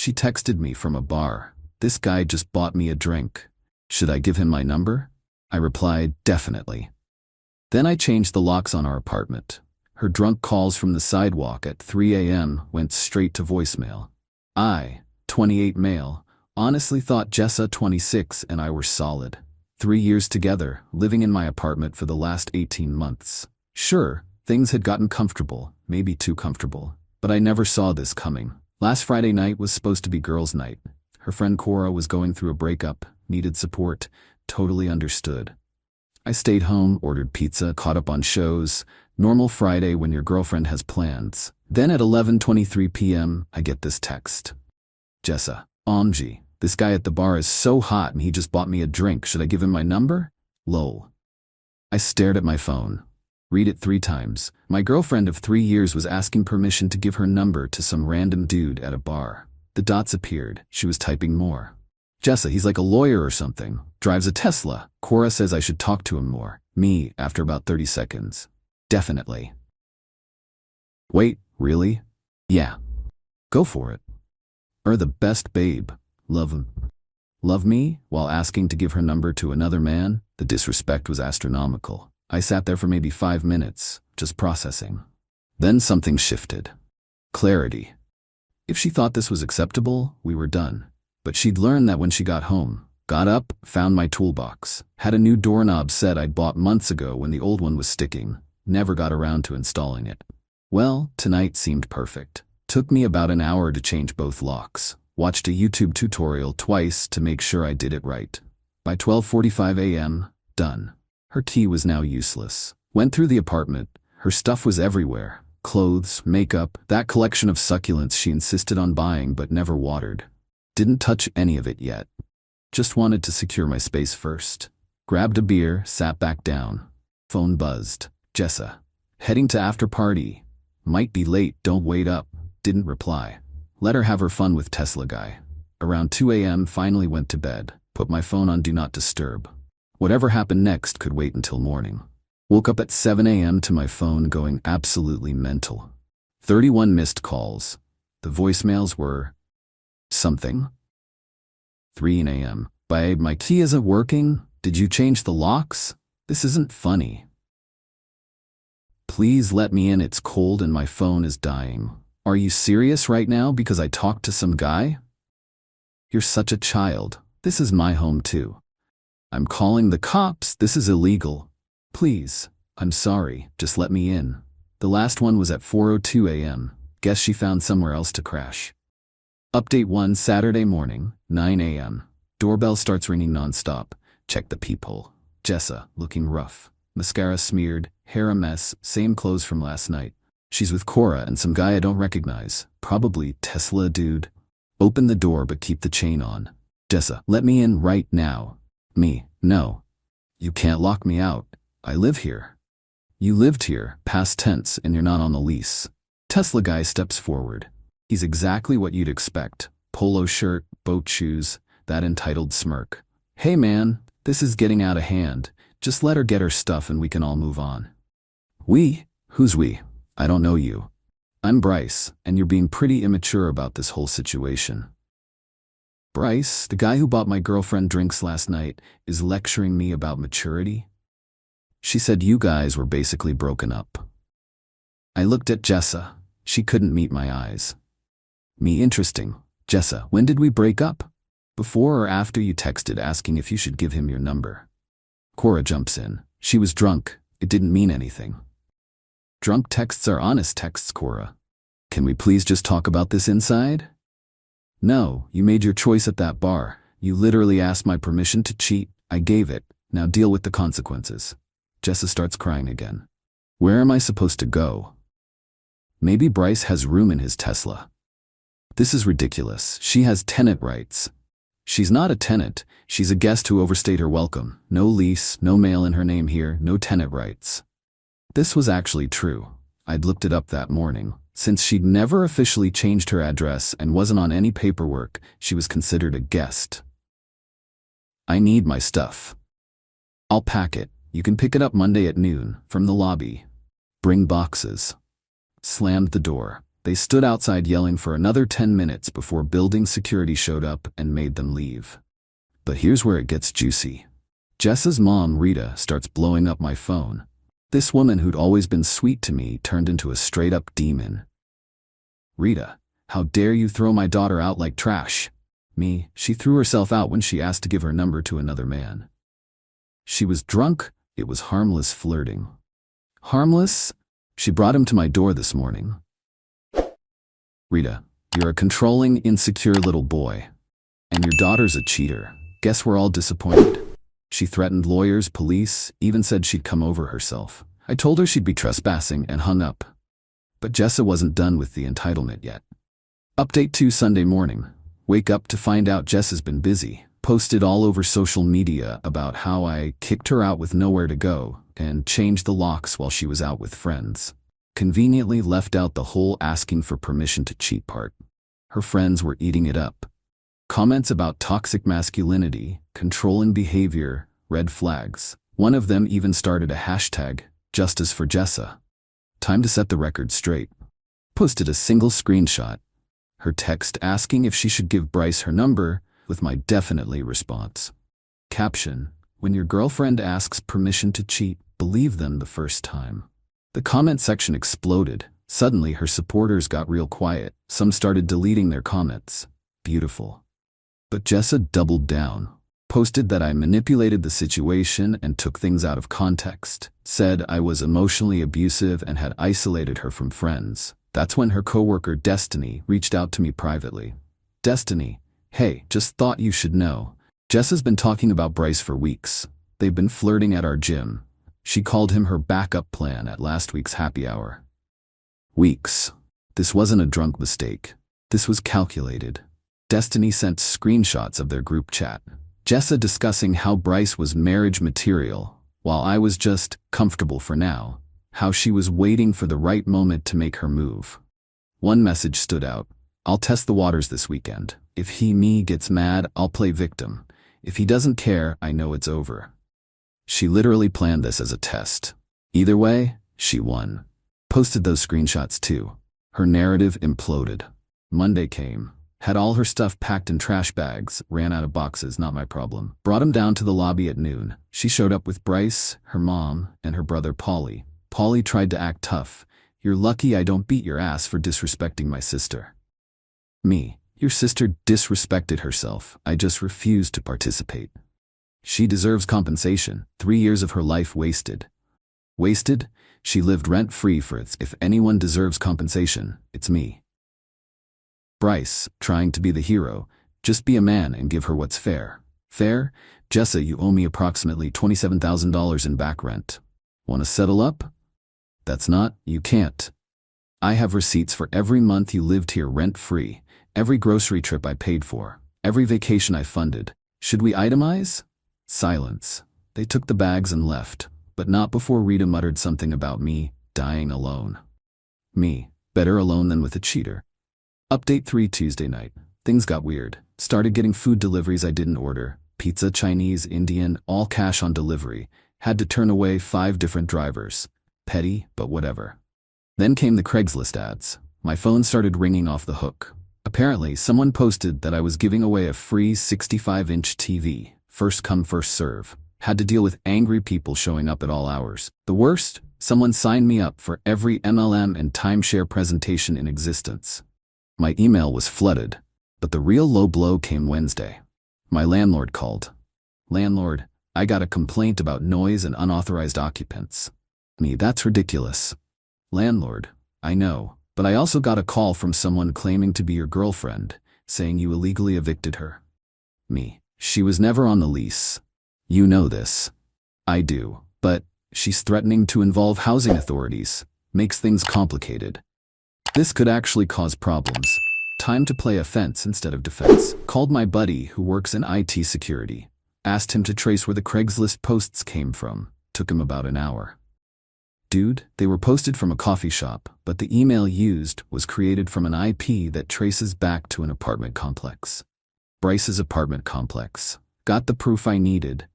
She texted me from a bar. This guy just bought me a drink. Should I give him my number? I replied, definitely. Then I changed the locks on our apartment. Her drunk calls from the sidewalk at 3 a.m. went straight to voicemail. I, 28 male, honestly thought Jessa, 26, and I were solid. 3 years together, living in my apartment for the last 18 months. Sure, things had gotten comfortable, maybe too comfortable, but I never saw this coming. Last Friday night was supposed to be girls' night. Her friend Cora was going through a breakup, needed support, totally understood. I stayed home, ordered pizza, caught up on shows. Normal Friday when your girlfriend has plans. Then at 11:23 p.m., I get this text. Jessa, OMG, this guy at the bar is so hot and he just bought me a drink. Should I give him my number? Lol. I stared at my phone. Read it 3 times. My girlfriend of 3 years was asking permission to give her number to some random dude at a bar. The dots appeared. She was typing more. Jessa, he's like a lawyer or something. Drives a Tesla. Cora says I should talk to him more. Me, after about 30 seconds. Definitely. Wait, really? Yeah. Go for it. The best babe. Love him. Love me? While asking to give her number to another man? The disrespect was astronomical. I sat there for maybe 5 minutes, just processing. Then something shifted. Clarity. If she thought this was acceptable, we were done. But she'd learned that when she got home. Got up, found my toolbox. Had a new doorknob set I'd bought months ago when the old one was sticking. Never got around to installing it. Well, tonight seemed perfect. Took me about an hour to change both locks. Watched a YouTube tutorial twice to make sure I did it right. By 12:45 a.m., done. Her key was now useless. Went through the apartment. Her stuff was everywhere. Clothes, makeup, that collection of succulents she insisted on buying but never watered. Didn't touch any of it yet. Just wanted to secure my space first. Grabbed a beer, sat back down. Phone buzzed. Jessa. Heading to after party. Might be late, don't wait up. Didn't reply. Let her have her fun with Tesla guy. Around 2 a.m. finally went to bed. Put my phone on Do Not Disturb. Whatever happened next could wait until morning. Woke up at 7 a.m. to my phone going absolutely mental. 31 missed calls. The voicemails were something. 3 a.m. Babe, my key isn't working. Did you change the locks? This isn't funny. Please let me in, it's cold and my phone is dying. Are you serious right now because I talked to some guy? You're such a child. This is my home too. I'm calling the cops, this is illegal. Please, I'm sorry, just let me in. The last one was at 4:02 a.m. Guess she found somewhere else to crash. Update 1 Saturday morning, 9 a.m. Doorbell starts ringing nonstop. Check the peephole. Jessa, looking rough. Mascara smeared, hair a mess, same clothes from last night. She's with Cora and some guy I don't recognize. Probably Tesla dude. Open the door but keep the chain on. Jessa, let me in right now. Me, no. You can't lock me out. I live here. You lived here, past tense, and you're not on the lease. Tesla guy steps forward. He's exactly what you'd expect. Polo shirt, boat shoes, that entitled smirk. Hey man, this is getting out of hand. Just let her get her stuff and we can all move on. We? Who's we? I don't know you. I'm Bryce, and you're being pretty immature about this whole situation. Bryce, the guy who bought my girlfriend drinks last night, is lecturing me about maturity? She said you guys were basically broken up. I looked at Jessa. She couldn't meet my eyes. Me, interesting. Jessa, when did we break up? Before or after you texted asking if you should give him your number? Cora jumps in. She was drunk. It didn't mean anything. Drunk texts are honest texts, Cora. Can we please just talk about this inside? No, you made your choice at that bar. You literally asked my permission to cheat. I gave it. Now deal with the consequences. Jessa starts crying again. Where am I supposed to go? Maybe Bryce has room in his Tesla. This is ridiculous. She has tenant rights. She's not a tenant. She's a guest who overstayed her welcome. No lease, no mail in her name here, no tenant rights. This was actually true. I'd looked it up that morning. Since she'd never officially changed her address and wasn't on any paperwork, she was considered a guest. I need my stuff. I'll pack it. You can pick it up Monday at noon, from the lobby. Bring boxes. Slammed the door. They stood outside yelling for another 10 minutes before building security showed up and made them leave. But here's where it gets juicy. Jessa's mom, Rita, starts blowing up my phone. This woman who'd always been sweet to me turned into a straight-up demon. Rita, how dare you throw my daughter out like trash? Me, she threw herself out when she asked to give her number to another man. She was drunk, it was harmless flirting. Harmless? She brought him to my door this morning. Rita, you're a controlling, insecure little boy. And your daughter's a cheater. Guess we're all disappointed. She threatened lawyers, police, even said she'd come over herself. I told her she'd be trespassing and hung up. But Jessa wasn't done with the entitlement yet. Update 2 Sunday morning. Wake up to find out Jessa's been busy. Posted all over social media about how I kicked her out with nowhere to go and changed the locks while she was out with friends. Conveniently left out the whole asking for permission to cheat part. Her friends were eating it up. Comments about toxic masculinity, controlling behavior, red flags. One of them even started a hashtag, Justice for Jessa. Time to set the record straight. Posted a single screenshot. Her text asking if she should give Bryce her number, with my definitely response. Caption, when your girlfriend asks permission to cheat, believe them the first time. The comment section exploded. Suddenly her supporters got real quiet. Some started deleting their comments. Beautiful. But Jessa doubled down. Posted that I manipulated the situation and took things out of context. Said I was emotionally abusive and had isolated her from friends. That's when her coworker Destiny reached out to me privately. Destiny, hey, just thought you should know. Jessa's been talking about Bryce for weeks. They've been flirting at our gym. She called him her backup plan at last week's happy hour. Weeks. This wasn't a drunk mistake. This was calculated. Destiny sent screenshots of their group chat. Jessa discussing how Bryce was marriage material, while I was just comfortable for now. How she was waiting for the right moment to make her move. One message stood out. I'll test the waters this weekend. If me gets mad, I'll play victim. If he doesn't care, I know it's over. She literally planned this as a test. Either way, she won. Posted those screenshots too. Her narrative imploded. Monday came. Had all her stuff packed in trash bags, ran out of boxes, not my problem. Brought him down to the lobby at noon. She showed up with Bryce, her mom, and her brother Paulie. Paulie tried to act tough. You're lucky I don't beat your ass for disrespecting my sister. Me, your sister disrespected herself. I just refused to participate. She deserves compensation. 3 years of her life wasted. Wasted? She lived rent-free for it. If anyone deserves compensation, it's me. Bryce, trying to be the hero, just be a man and give her what's fair. Fair? Jessa, you owe me approximately $27,000 in back rent. Want to settle up? That's not, you can't. I have receipts for every month you lived here rent-free, every grocery trip I paid for, every vacation I funded. Should we itemize? Silence. They took the bags and left, but not before Rita muttered something about me dying alone. Me, better alone than with a cheater. Update 3 Tuesday night. Things got weird. Started getting food deliveries I didn't order. Pizza, Chinese, Indian, all cash on delivery. Had to turn away 5 different drivers. Petty, but whatever. Then came the Craigslist ads. My phone started ringing off the hook. Apparently, someone posted that I was giving away a free 65-inch TV. First come, first serve. Had to deal with angry people showing up at all hours. The worst? Someone signed me up for every MLM and timeshare presentation in existence. My email was flooded, but the real low blow came Wednesday. My landlord called. Landlord, I got a complaint about noise and unauthorized occupants. Me, that's ridiculous. Landlord, I know, but I also got a call from someone claiming to be your girlfriend, saying you illegally evicted her. Me, she was never on the lease. You know this. I do, but she's threatening to involve housing authorities. Makes things complicated. This could actually cause problems. Time to play offense instead of defense. Called my buddy who works in IT security. Asked him to trace where the Craigslist posts came from. Took him about an hour. Dude, they were posted from a coffee shop, but the email used was created from an IP that traces back to an apartment complex. Bryce's apartment complex. Got the proof I needed.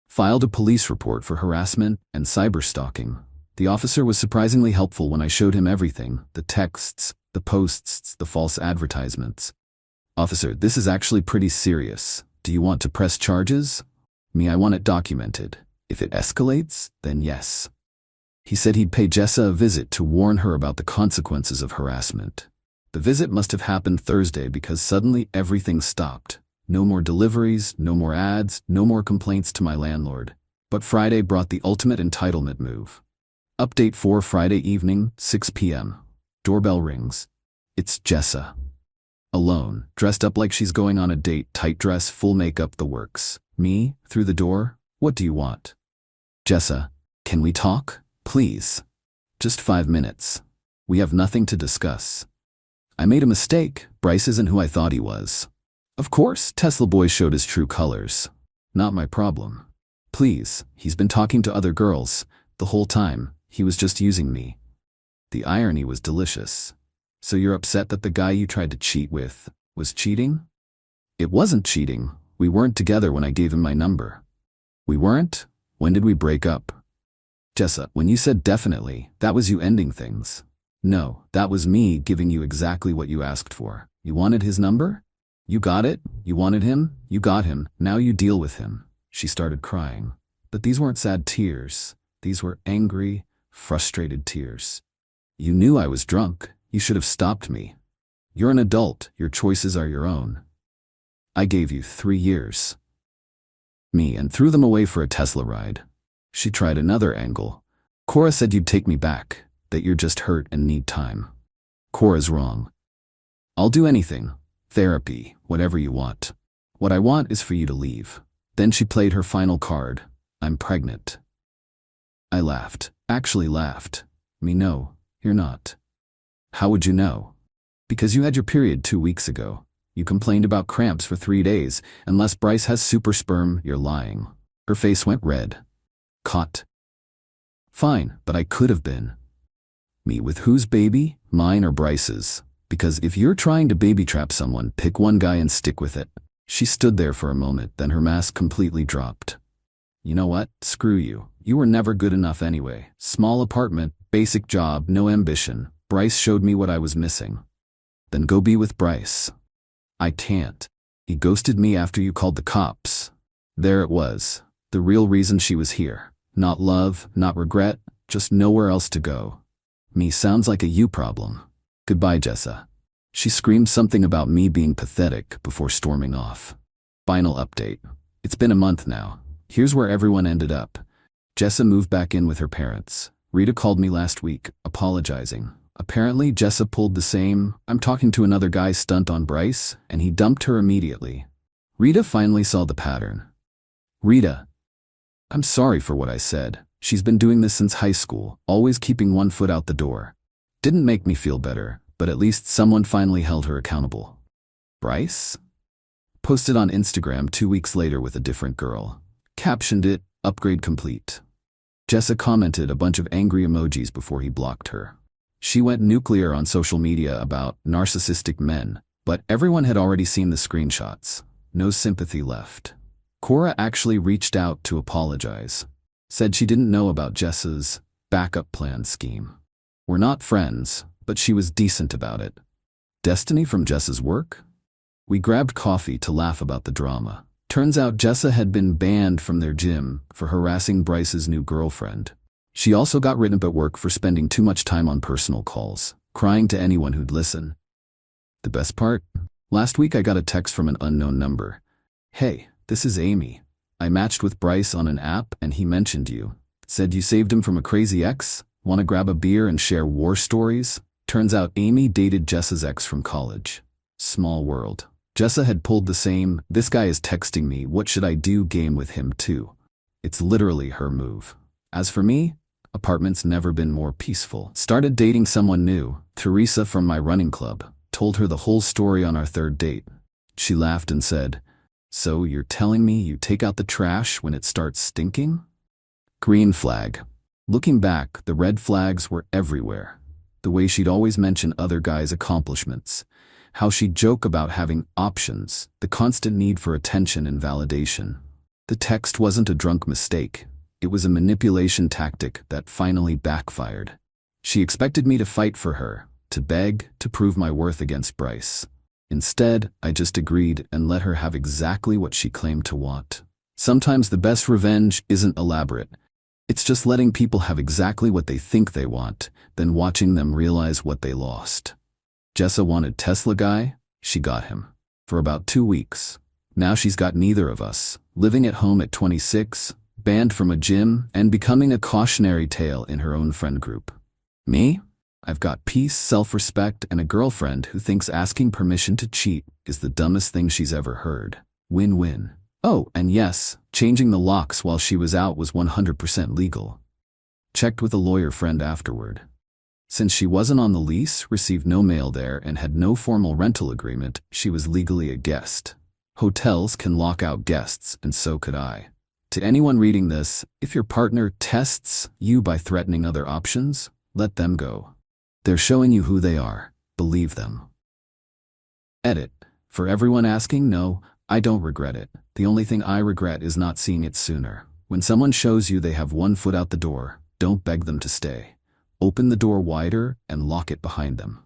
Filed a police report for harassment and cyberstalking. The officer was surprisingly helpful when I showed him everything, the texts, The posts, the false advertisements. Officer, this is actually pretty serious. Do you want to press charges? Me, I want it documented. If it escalates, then yes. He said he'd pay Jessa a visit to warn her about the consequences of harassment. The visit must have happened Thursday because suddenly everything stopped. No more deliveries, no more ads, no more complaints to my landlord. But Friday brought the ultimate entitlement move. Update 4 Friday evening, 6 p.m. Doorbell rings. It's Jessa. Alone, dressed up like she's going on a date, tight dress, full makeup, the works. Me, through the door, what do you want? Jessa, can we talk? Please. Just 5 minutes. We have nothing to discuss. I made a mistake. Bryce isn't who I thought he was. Of course, Tesla Boy showed his true colors. Not my problem. Please, he's been talking to other girls. The whole time, he was just using me. The irony was delicious. So you're upset that the guy you tried to cheat with was cheating? It wasn't cheating. We weren't together when I gave him my number. We weren't? When did we break up? Jessa, when you said definitely, that was you ending things. No, that was me giving you exactly what you asked for. You wanted his number? You got it. You wanted him? You got him. Now you deal with him. She started crying. But these weren't sad tears. These were angry, frustrated tears. You knew I was drunk. You should have stopped me. You're an adult. Your choices are your own. I gave you 3 years. Me, and threw them away for a Tesla ride. She tried another angle. Cora said you'd take me back, that you're just hurt and need time. Cora's wrong. I'll do anything. Therapy, whatever you want. What I want is for you to leave. Then she played her final card. I'm pregnant. I laughed. Actually laughed. Me, no, you're not. How would you know? Because you had your period 2 weeks ago. You complained about cramps for 3 days. Unless Bryce has super sperm, you're lying. Her face went red. Caught. Fine, but I could have been. Me, with whose baby? Mine or Bryce's? Because if you're trying to baby trap someone, pick one guy and stick with it. She stood there for a moment, then her mask completely dropped. You know what? Screw you. You were never good enough anyway. Small apartment, basic job, no ambition. Bryce showed me what I was missing. Then go be with Bryce. I can't. He ghosted me after you called the cops. There it was. The real reason she was here. Not love, not regret, just nowhere else to go. Me, sounds like a you problem. Goodbye, Jessa. She screamed something about me being pathetic before storming off. Final update. It's been a month now. Here's where everyone ended up. Jessa moved back in with her parents. Rita called me last week, apologizing. Apparently, Jessa pulled the same, I'm talking to another guy stunt on Bryce, and he dumped her immediately. Rita finally saw the pattern. Rita. I'm sorry for what I said. She's been doing this since high school, always keeping one foot out the door. Didn't make me feel better, but at least someone finally held her accountable. Bryce? Posted on Instagram 2 weeks later with a different girl. Captioned it, upgrade complete. Jessa commented a bunch of angry emojis before he blocked her. She went nuclear on social media about narcissistic men, but everyone had already seen the screenshots. No sympathy left. Cora actually reached out to apologize. Said she didn't know about Jessa's backup plan scheme. We're not friends, but she was decent about it. Destiny from Jessa's work? We grabbed coffee to laugh about the drama. Turns out Jessa had been banned from their gym for harassing Bryce's new girlfriend. She also got written up at work for spending too much time on personal calls, crying to anyone who'd listen. The best part? Last week I got a text from an unknown number. Hey, this is Amy. I matched with Bryce on an app and he mentioned you. Said you saved him from a crazy ex? Want to grab a beer and share war stories? Turns out Amy dated Jessa's ex from college. Small world. Jessa had pulled the same, this guy is texting me, what should I do game with him too. It's literally her move. As for me, apartment's never been more peaceful. Started dating someone new, Teresa from my running club. Told her the whole story on our 3rd date. She laughed and said, so you're telling me you take out the trash when it starts stinking? Green flag. Looking back, the red flags were everywhere. The way she'd always mention other guys' accomplishments. How she'd joke about having options, the constant need for attention and validation. The text wasn't a drunk mistake. It was a manipulation tactic that finally backfired. She expected me to fight for her, to beg, to prove my worth against Bryce. Instead, I just agreed and let her have exactly what she claimed to want. Sometimes the best revenge isn't elaborate. It's just letting people have exactly what they think they want, then watching them realize what they lost. Jessa wanted Tesla guy, she got him. For about 2 weeks. Now she's got neither of us, living at home at 26, banned from a gym, and becoming a cautionary tale in her own friend group. Me? I've got peace, self-respect, and a girlfriend who thinks asking permission to cheat is the dumbest thing she's ever heard. Win-win. Oh, and yes, changing the locks while she was out was 100% legal. Checked with a lawyer friend afterward. Since she wasn't on the lease, received no mail there, and had no formal rental agreement, she was legally a guest. Hotels can lock out guests, and so could I. To anyone reading this, if your partner tests you by threatening other options, let them go. They're showing you who they are. Believe them. Edit. For everyone asking, no, I don't regret it. The only thing I regret is not seeing it sooner. When someone shows you they have one foot out the door, don't beg them to stay. Open the door wider and lock it behind them.